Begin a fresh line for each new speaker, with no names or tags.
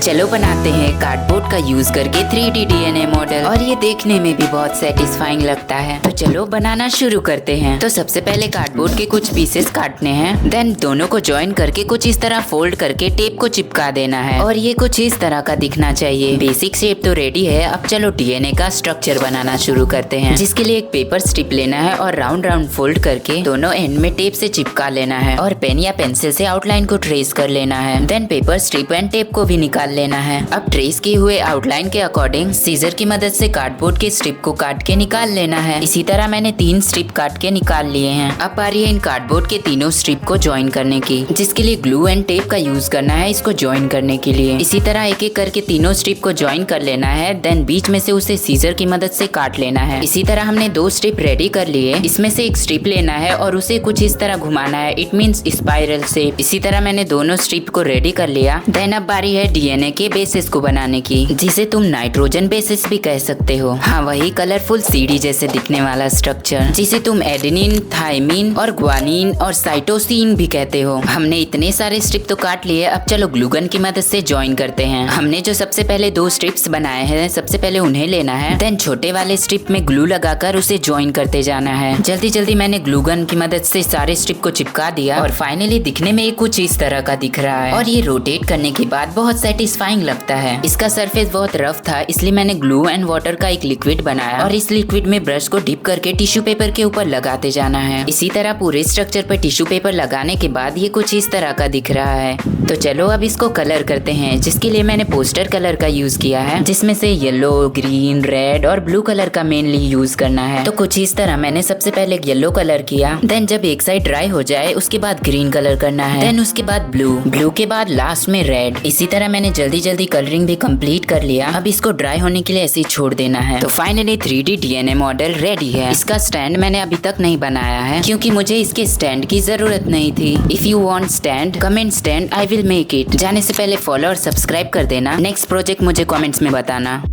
चलो बनाते हैं कार्डबोर्ड का यूज करके 3D DNA मॉडल, और ये देखने में भी बहुत सेटिस्फाइंग लगता है। तो चलो बनाना शुरू करते हैं। तो सबसे पहले कार्डबोर्ड के कुछ पीसेस काटने हैं, देन दोनों को ज्वाइन करके कुछ इस तरह फोल्ड करके टेप को चिपका देना है, और ये कुछ इस तरह का दिखना चाहिए। बेसिक शेप तो रेडी है, अब चलो DNA का स्ट्रक्चर बनाना शुरू करते हैं। जिसके लिए एक पेपर स्ट्रिप लेना है और राउंड राउंड फोल्ड करके दोनों एंड में टेप से चिपका लेना है, और पेन या पेंसिल से आउटलाइन को ट्रेस कर लेना है। Then paper strip and tape को भी निकाल लेना है। अब ट्रेस किए हुए आउटलाइन के अकॉर्डिंग सीजर की मदद से कार्डबोर्ड के स्ट्रिप को काट के निकाल लेना है। इसी तरह मैंने 3 स्ट्रिप काट के निकाल लिए हैं। अब बारी है इन कार्डबोर्ड के तीनों स्ट्रिप को ज्वाइन करने की, जिसके लिए ग्लू एंड टेप का यूज करना है इसको ज्वाइन करने के लिए। इसी तरह एक एक करके तीनों स्ट्रिप को ज्वाइन कर लेना है, देन बीच में से उसे सीजर की मदद से काट लेना है। इसी तरह हमने 2 स्ट्रिप रेडी कर लिए। इसमें से एक स्ट्रिप लेना है और उसे कुछ इस तरह घुमाना है, इट मींस स्पाइरल शेप। इसी तरह मैंने दोनों स्ट्रिप को रेडी कर लिया। देन अब बारी है DNA के बेसिस को बनाने की, जिसे तुम नाइट्रोजन बेसिस भी कह सकते हो। हाँ, वही कलरफुल CD जैसे दिखने वाला स्ट्रक्चर, जिसे तुम एडेनिन, थायमिन और ग्वानिन और साइटोसिन भी कहते हो। हमने इतने सारे स्ट्रिप तो काट लिए, अब चलो ग्लूगन की मदद से ज्वाइन करते हैं। हमने जो सबसे पहले 2 स्ट्रिप्स बनाए हैं, सबसे पहले उन्हें लेना है, देन छोटे वाले स्ट्रिप में ग्लू लगाकर उसे ज्वाइन करते जाना है। जल्दी जल्दी मैंने ग्लूगन की मदद से सारे स्ट्रिप को चिपका दिया, और फाइनली दिखने में कुछ इस तरह का दिख रहा है, और ये रोटेट करने के बाद बहुत सेटिस्फाइंग लगता है। इसका सरफेस बहुत रफ था, इसलिए मैंने ग्लू एंड वाटर का एक लिक्विड बनाया, और इस लिक्विड में ब्रश को डिप करके टिश्यू पेपर के ऊपर लगाते जाना है। इसी तरह पूरे स्ट्रक्चर पर टिश्यू पेपर लगाने के बाद ये कुछ इस तरह का दिख रहा है। तो चलो अब इसको कलर करते हैं, जिसके लिए मैंने पोस्टर कलर का यूज किया है, जिसमें से येलो, ग्रीन, रेड और ब्लू कलर का मेनली यूज करना है। तो कुछ इस तरह मैंने सबसे पहले येलो कलर किया, देन जब एक साइड ड्राई हो जाए उसके बाद ग्रीन कलर करना है, देन उसके बाद ब्लू के बाद लास्ट में रेड। इसी तरह मैंने जल्दी जल्दी कलरिंग भी कंप्लीट कर लिया। अब इसको ड्राई होने के लिए ऐसे ही छोड़ देना है। तो finally 3D DNA model ready है। इसका स्टैंड मैंने अभी तक नहीं बनाया है, क्योंकि मुझे इसके स्टैंड की जरूरत नहीं थी। If you want stand, comment stand, I will make it. जाने से पहले फॉलो और सब्सक्राइब कर देना। नेक्स्ट प्रोजेक्ट मुझे कमेंट्स में बताना।